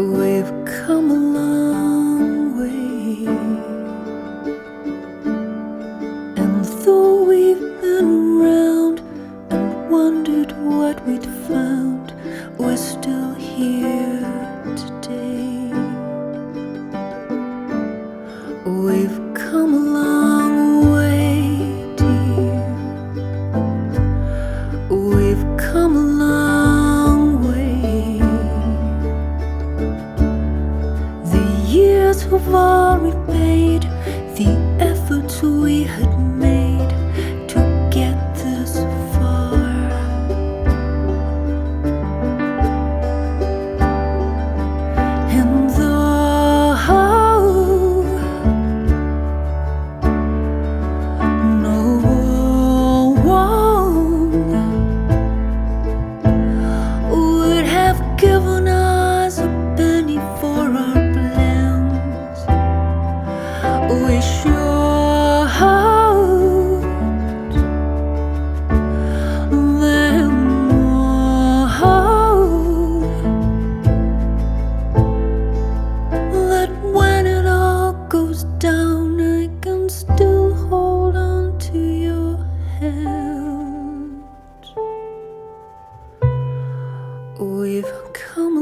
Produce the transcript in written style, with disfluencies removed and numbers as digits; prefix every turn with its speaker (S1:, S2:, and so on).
S1: We've come a long way, and though we've been around and wondered what we'd found, we're still here today. We've come a long way, dear. We've come a long way. Years have all repaid the efforts we had made to get this far. And though no one would have given us a penny for our we sure hoped them all, that when it all goes down, I can still hold on to your hand. We've come